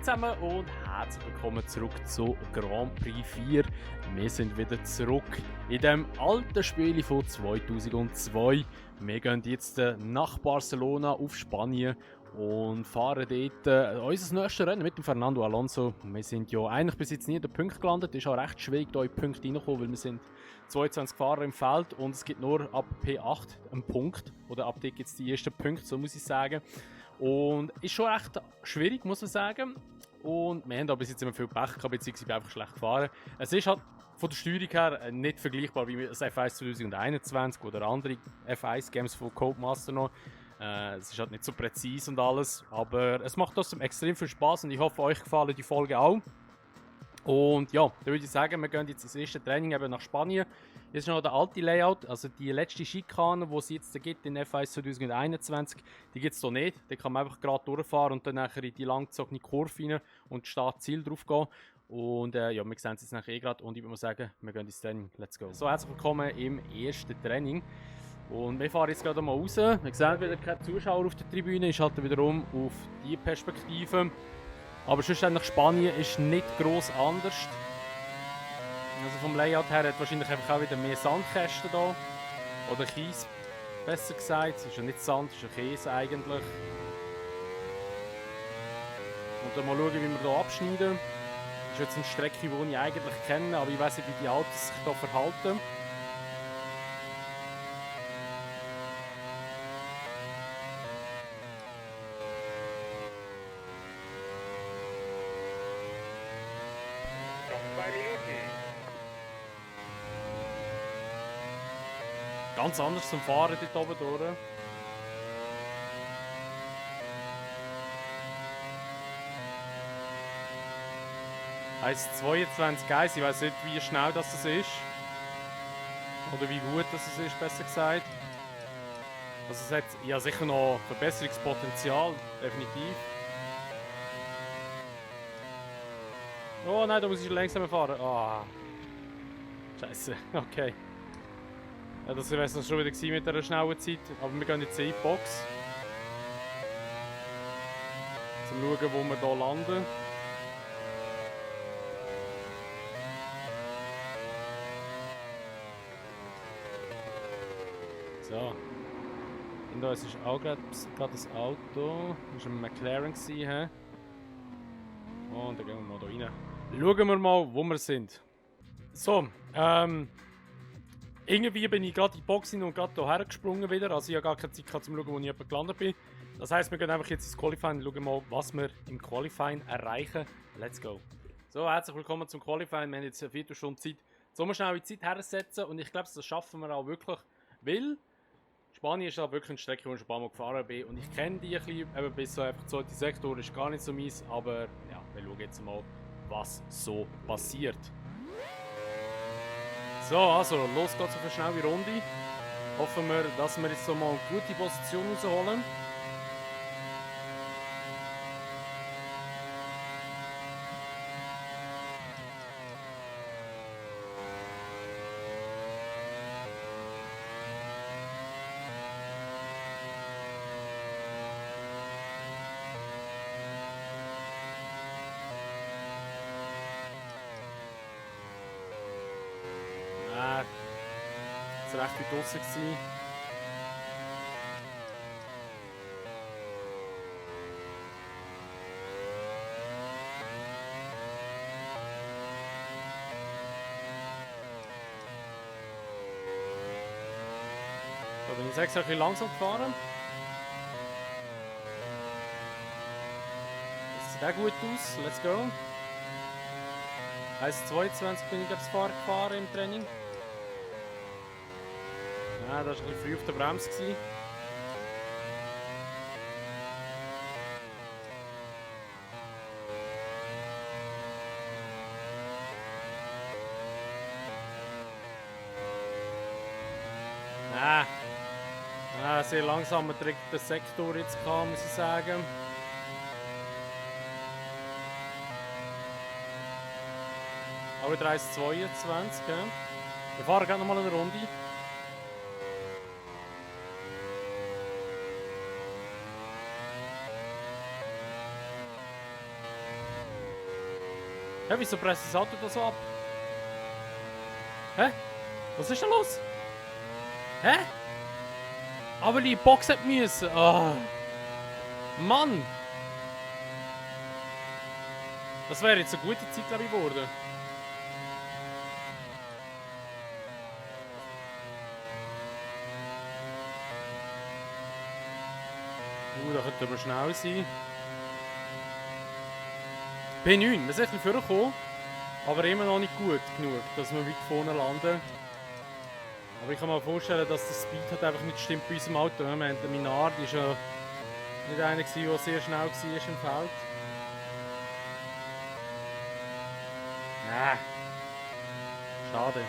Hallo zusammen und herzlich willkommen zurück zu Grand Prix 4. Wir sind wieder zurück in dem alten Spiel von 2002. Wir gehen jetzt nach Barcelona auf Spanien und fahren dort unser nächstes Rennen mit dem Fernando Alonso. Wir sind ja eigentlich bis jetzt nie in den Punkten gelandet. Es ist auch recht schwierig, hier in die Punkte reinzukommen, weil wir sind 22 Fahrer im Feld und es gibt nur ab P8 einen Punkt. Oder ab dort gibt es die ersten Punkte, so muss ich sagen. Und ist schon recht schwierig, muss man sagen. Und wir haben da bis jetzt immer viel Pech gehabt, beziehungsweise bin einfach schlecht gefahren. Es ist halt von der Steuerung her nicht vergleichbar wie das F1 2021 oder andere F1-Games von Codemaster noch. Es ist halt nicht so präzise und alles, aber es macht trotzdem extrem viel Spaß und ich hoffe, euch gefallen die Folge auch. Und ja, da würde ich sagen, wir gehen jetzt ins erste Training eben nach Spanien. Jetzt ist noch der alte Layout, also die letzte Schikane, die es jetzt gibt in F1 2021, die gibt es hier nicht. Da kann man einfach gerade durchfahren und dann nachher in die langgezogene Kurve rein und Startziel drauf gehen. Und ja, wir sehen es jetzt nachher gerade und ich würde mal sagen, wir gehen ins Training. Let's go. So, herzlich willkommen im ersten Training. Und wir fahren jetzt gerade mal raus. Wir sehen wieder keine Zuschauer auf der Tribüne, ich schalte wiederum auf die Perspektive. Aber schlussendlich Spanien ist nicht gross anders. Also vom Layout her hat wahrscheinlich einfach auch wieder mehr Sandkästen da. Oder Kies, besser gesagt. Es ist ja nicht Sand, es ist ja Käse eigentlich. Und dann mal schauen, wie wir hier abschneiden. Das ist jetzt eine Strecke, die ich eigentlich kenne, aber ich weiß nicht, wie die Autos sich hier verhalten. Ganz anders zum Fahren dort oben durch. Heisst 22 1, ich weiß nicht, wie schnell das ist. Oder wie gut das ist, besser gesagt. Also es hat ja sicher noch Verbesserungspotenzial, definitiv. Oh nein, da muss ich langsamer fahren. Ah. Scheiße, okay. Ja, das wäre es schon wieder gewesen mit dieser schnellen Zeit. Aber wir gehen jetzt in die Box. Zum schauen, wo wir hier landen. So. Und da ist auch gerade das Auto. Das war ein McLaren. He? Und dann gehen wir mal hier rein. Schauen wir mal, wo wir sind. So, irgendwie bin ich gerade in die Box und gerade hierher gesprungen wieder. Also ich habe gar keine Zeit gehabt, um zu schauen, wo ich jemand gelandet bin. Das heisst, wir gehen einfach jetzt ins Qualifying und schauen mal, was wir im Qualifying erreichen. Let's go. So, herzlich willkommen zum Qualifying. Wir haben jetzt eine Viertelstunde Zeit, um schnell in die Zeit herzusetzen. Und ich glaube, das schaffen wir auch wirklich, weil Spanien ist halt wirklich eine Strecke, wo ich schon ein paar Mal gefahren bin. Und ich kenne die ein bisschen, eben bis so einfach so, die Sektor ist gar nicht so mies. Aber ja, wir schauen jetzt mal, was so passiert. So, also los geht's auf eine schnelle Runde. Hoffen wir, dass wir jetzt so mal eine gute Position rausholen. Es war recht weit draussen gewesen. Da bin ich extra ein bisschen langsam gefahren. Das sieht auch gut aus. Let's go. 1,22 bin ich das Fahren gefahren im Training. Ja, das war ein bisschen früh auf der Bremse gewesen. Sehr langsamer dritter Sektor jetzt gehabt, muss ich sagen. Aber 1,22. Ja. Wir fahren gerade nochmal eine Runde. Hä, wieso presst das Auto da so ab? Hä? Was ist da los? Hä? Aber die Box hat müssen. Oh. Mann! Das wäre jetzt eine gute Zeit, glaube ich, geworden. Da könnte man schnell sein. P9, wir sind ein bisschen vorgekommen, aber immer noch nicht gut genug, dass wir weit vorne landen. Aber ich kann mir vorstellen, dass der Speed halt einfach nicht stimmt bei unserem Auto. Wir haben den Minard, ist ja nicht einer, der sehr schnell war im Feld. Schade.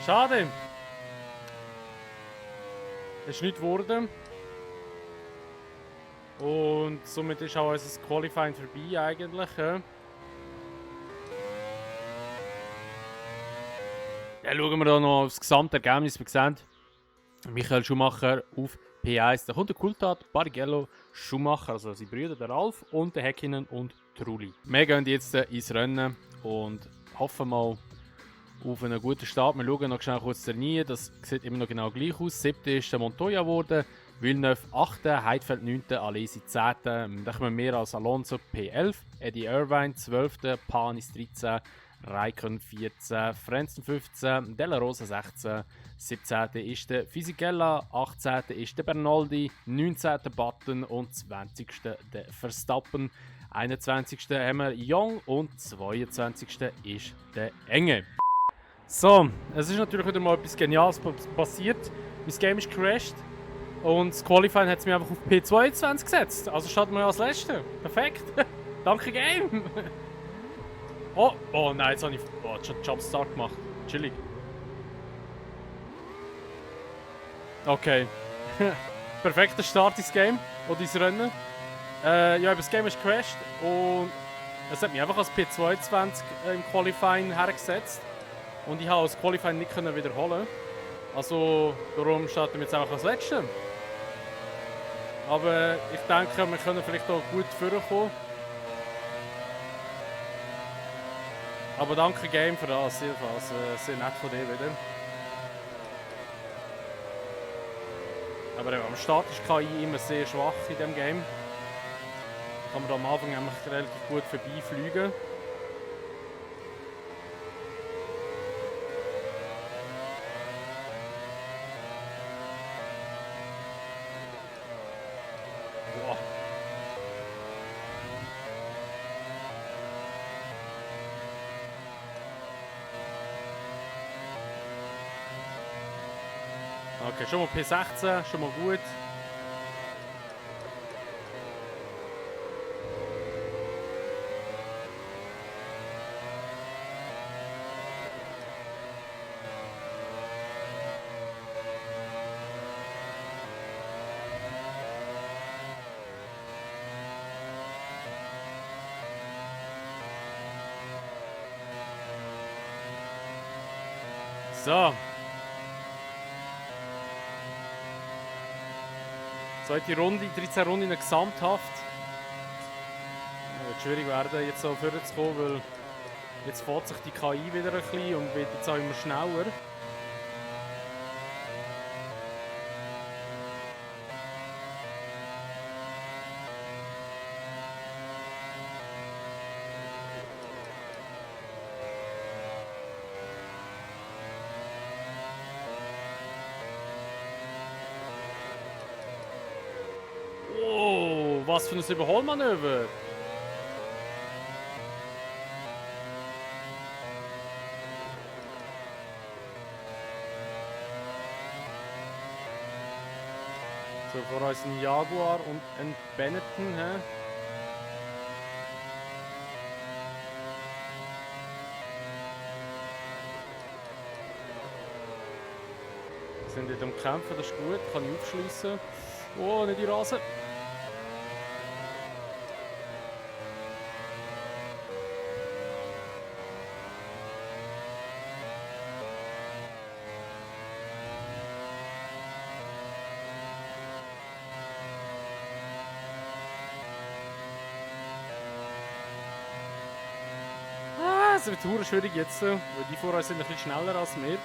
Schade. Es ist nicht geworden. Und somit ist auch unser Qualifying vorbei eigentlich. Ja, schauen wir da noch aufs Gesamtergebnis. Wir sehen, Michael Schumacher auf P1. Da kommt der Coulthard, Barrichello, Schumacher, also seine Brüder, der Ralf und der Häkkinen und Trulli. Wir gehen jetzt ins Rennen und hoffen mal auf einen guten Start. Wir schauen noch schnell kurz rein. Das sieht immer noch genau gleich aus. 7. ist der Montoya geworden, Villeneuve 8., Heidfeld 9., Alesi 10. Dann kommen wir mehr als Alonso P11, Eddie Irvine 12., Panis 13., Raikkonen 14, Frentzen 15, Della Rosa 16, 17. ist der Fisichella, 18. ist der Bernaldi, 19. Button und 20. der Verstappen. 21. haben wir Young und 22. ist der Enge. So, es ist natürlich wieder mal etwas Geniales passiert. Mein Game ist crashed und das Qualifying hat es mir einfach auf P22 gesetzt. Also starten wir als Letzter. Perfekt. Danke Game. Oh nein, jetzt habe ich schon Jumpstart gemacht. Chillig. Okay. Perfekter Start ins Game oder ins Rennen. Ja, das Game ist crashed und es hat mich einfach als P22 im Qualifying hergesetzt. Und ich habe das Qualifying nicht wiederholen. Also darum starten wir jetzt einfach als Letzter. Aber ich denke, wir können vielleicht auch gut vorkommen. Aber danke Game für das, jedenfalls. Sehr nett von dir wieder. Aber am Start ist KI immer sehr schwach in diesem Game. Kann man da am Anfang nämlich relativ gut vorbeifliegen. Boah. Okay, schon mal P16, schon mal gut. So. Zweite Runde, 13 Runden gesamthaft. Ja, wird schwierig werden, jetzt so vorzukommen, weil jetzt fährt sich die KI wieder ein bisschen und wird jetzt auch immer schneller. Oh, was für ein Überholmanöver! So, vor uns ein Jaguar und ein Benetton. He? Wir sind nicht am Kämpfen, das ist gut, kann ich aufschliessen. Oh, nicht die Rasen! es wird verdammt schwierig jetzt, weil die vor uns sind ein bisschen schneller als wir.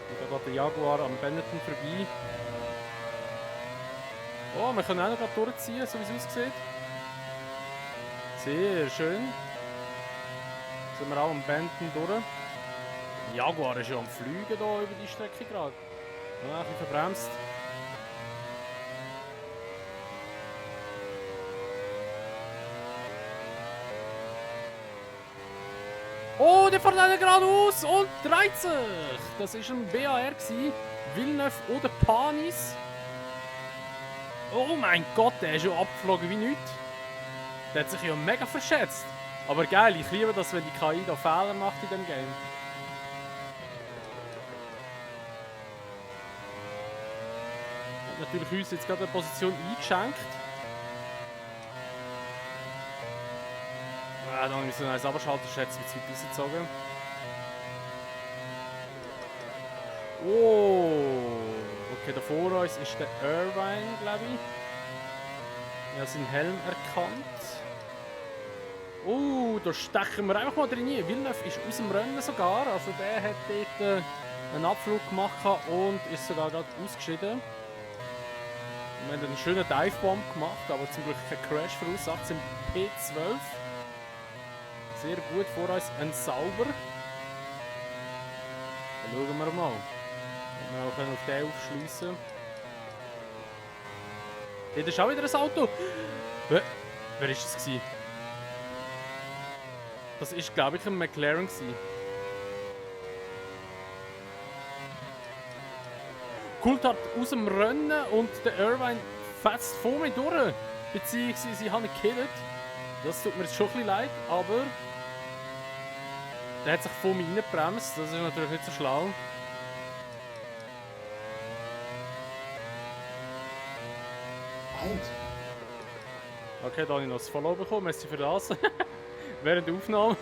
Und da geht der Jaguar am Benetton vorbei. Oh, wir können auch noch durchziehen, so wie es aussieht. Sehr schön. Sind wir auch am Benetton durch. Der Jaguar ist ja am Fliegen hier über die Strecke gerade. Ja, ein bisschen verbremst. Oh, der fährt einer geradeaus und dreht sich. Das war ein BAR, Villeneuve oder Panis. Oh mein Gott, der ist ja abgeflogen wie nichts. Der hat sich ja mega verschätzt. Aber geil, ich liebe das, wenn die KI da Fehler macht in dem Game. Hat natürlich uns jetzt gerade eine Position eingeschenkt. Ja, dann müssen wir eins abschalten, schätzen wir zu weit rausgezogen. Oh, okay, da vor uns ist der Irvine, glaube ich. Ja, seinen Helm erkannt. Oh, da stechen wir einfach mal drin. Villeneuve ist aus dem Rennen sogar, also der hat dort einen Abflug gemacht und ist sogar gerade ausgeschieden. Wir haben einen schönen Divebomb gemacht, aber zum Glück kein Crash verursacht, sind P12. Sehr gut, vor uns ein Sauber. Dann schauen wir mal. Wir können auf den aufschliessen. Dort ist auch wieder ein Auto. Wer war das? Das war, glaube ich, ein McLaren. Coulthard aus dem Rennen und der Irvine fetzt vor mir durch. Beziehungsweise sie haben ihn gekillt. Das tut mir jetzt schon ein bisschen leid, aber der hat sich vor mir reingebremst. Das ist natürlich nicht so schlau. Okay, da habe ich noch das Follow bekommen. Merci für das. Während der Aufnahme.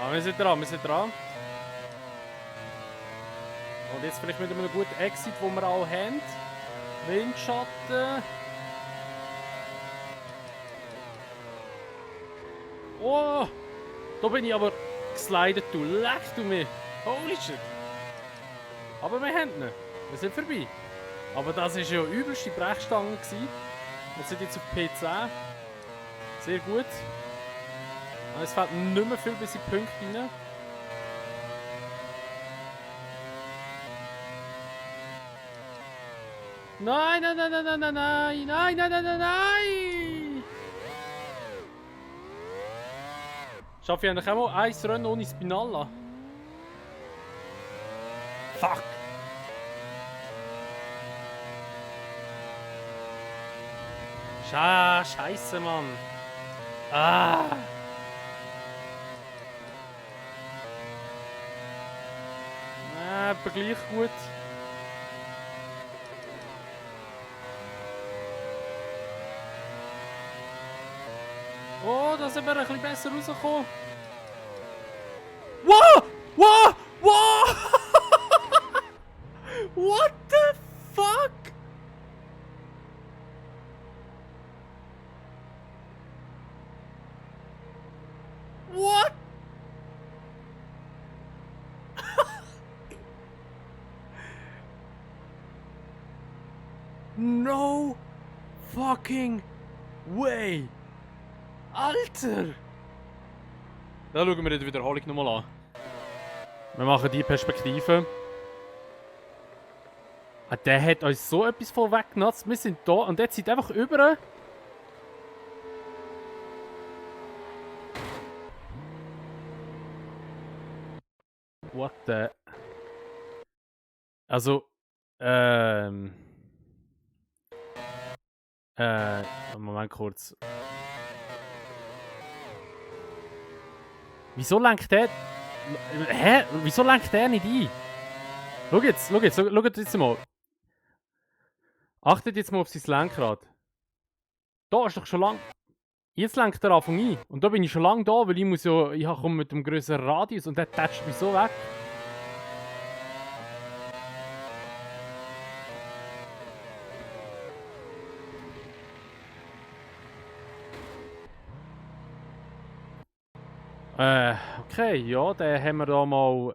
Ah, wir sind dran, wir sind dran. Und jetzt vielleicht mit einem guten Exit, den wir auch haben. Windschatten. Oh! Da bin ich aber geslidet, du leck du mich. Holy shit. Aber wir haben ihn. Wir sind vorbei. Aber das war ja übelste Brechstange. Wir sind jetzt auf P10. Sehr gut. Es fällt nicht mehr viel bis in die Punkte rein. Nein, nein, nein, nein, nein, nein, nein, nein, nein, nein, nein, nein! Schaffe ich eigentlich auch mal ein Rennen ohne Spinalla? Fuck! Scheiße, Mann! Ah! Aber gleich gut. Oh, da sind wir ein bisschen besser rausgekommen. Wow! Wow! Wow! What the fuck? What? No fucking way! Alter! Da schauen wir die Wiederholung nochmal an. Wir machen die Perspektive. Ah, der hat uns so etwas vorweggenutzt. Wir sind da und der zieht einfach über. What the... Also... Moment kurz. Wieso lenkt der... Hä? Wieso lenkt der nicht ein? Schau jetzt mal. Achtet jetzt mal auf sein Lenkrad. Da ist doch schon lang... Jetzt lenkt der Anfang ein. Und da bin ich schon lange da, weil ich komme mit dem größeren Radius und der tätscht mich so weg. Okay, ja, dann haben wir da mal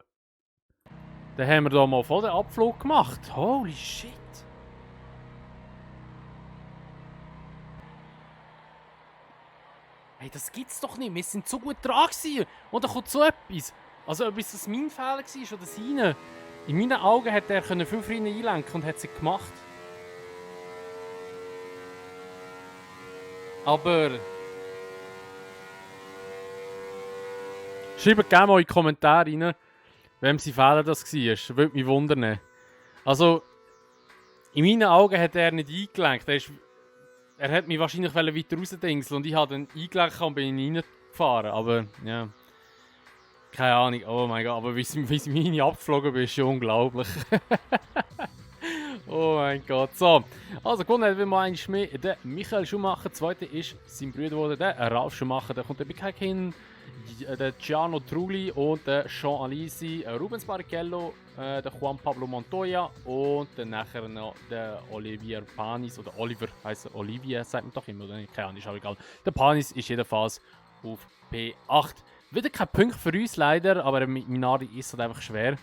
voll den Abflug gemacht. Holy shit. Hey, das gibt's doch nicht. Wir sind so gut dran gewesen. Und dann kommt so etwas. Also, ob es mein Fehler war oder seine. In meinen Augen hätte er viel früher einlenken und hat es gemacht. Aber... Schreibt gerne mal in die Kommentare rein, wem sein Fehler das war. Würde mich wundern. Also, in meinen Augen hat er nicht eingelenkt. Er hat mich wahrscheinlich weiter rausdingseln und ich habe dann eingelenkt und bin reingefahren. Aber, ja. Keine Ahnung. Oh mein Gott, aber wie sie meine abgeflogen bin, ist schon unglaublich. Oh mein Gott. So, also gewonnen hat wieder mal eins mehr der Michael Schumacher. Zweiter ist sein Bruder geworden, der Ralf Schumacher. Der kommt der Bikakin, der Gianno Trulli und der Jean Alisi, Rubens Barrichello, der Juan Pablo Montoya und dann nachher noch der Olivier Panis, oder Oliver, heisst er Olivier, sagt man doch immer, oder nicht? Keine Ahnung, ist auch egal. Der Panis ist jedenfalls auf P8. Wieder kein Punkt für uns leider, aber mit Minardi ist es halt einfach schwer.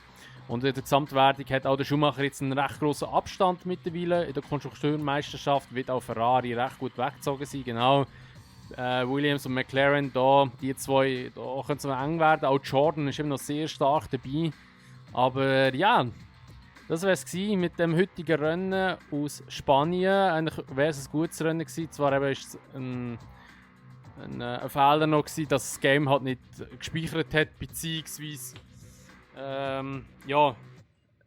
Und in der Gesamtwertung hat auch der Schumacher jetzt einen recht grossen Abstand mittlerweile. In der Konstrukteurmeisterschaft wird auch Ferrari recht gut weggezogen sein. Genau. Williams und McLaren, die zwei, da können es noch eng werden. Auch Jordan ist immer noch sehr stark dabei. Aber ja, das wäre es mit dem heutigen Rennen aus Spanien. Eigentlich wäre es ein gutes Rennen gewesen. Zwar war es ein Fehler noch gewesen, dass das Game halt nicht gespeichert hat, beziehungsweise ja,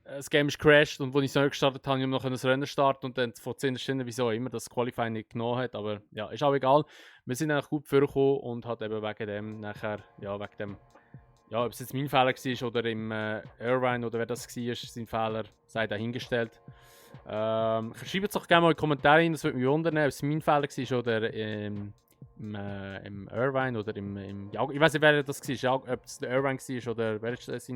das Game ist crashed und als ich es neu gestartet habe, konnte ich noch das Rennen starten und dann vor 10 Stunden, wieso immer das Qualifying nicht genommen hat, aber ja, ist auch egal. Wir sind eigentlich gut vorgekommen und hat eben wegen dem nachher, ja, wegen dem, ja, ob es jetzt mein Fehler war oder im Irvine oder wer das war, sein Fehler, sei dahingestellt. Schreibt es doch gerne mal in die Kommentare rein, das würde mich wundern, ob es mein Fehler war oder im Irvine oder im ja, ich weiß nicht, wer das war, ob es der Irvine war oder wer ist das,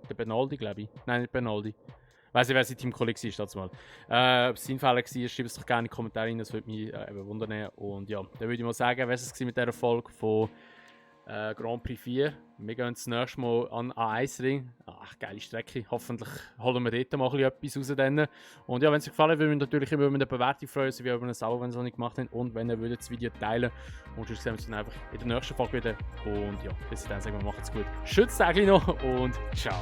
der Benoldi, glaube ich. Nein, nicht Benoldi. Ich weiß nicht, wer sein Teamkollege war, dazu mal. Ob es sein Fehler war, schreibt es doch gerne in die Kommentare rein, das würde mich eben wundern. Und ja, dann würde ich mal sagen, was es mit dieser Folge von Grand Prix 4. Wir gehen das nächste Mal an A1-Ring. Ach, geile Strecke. Hoffentlich holen wir dort mal etwas raus. Dann. Und ja, wenn es euch gefallen hat, würden wir natürlich immer über eine Bewertung freuen, so wie über ein Abo, wenn ihr es noch nicht gemacht habt. Und wenn ihr das Video teilen und sonst sehen wir uns dann einfach in der nächsten Folge wieder. Und ja, bis dann sagen wir, macht's gut. Schützt euch noch und ciao.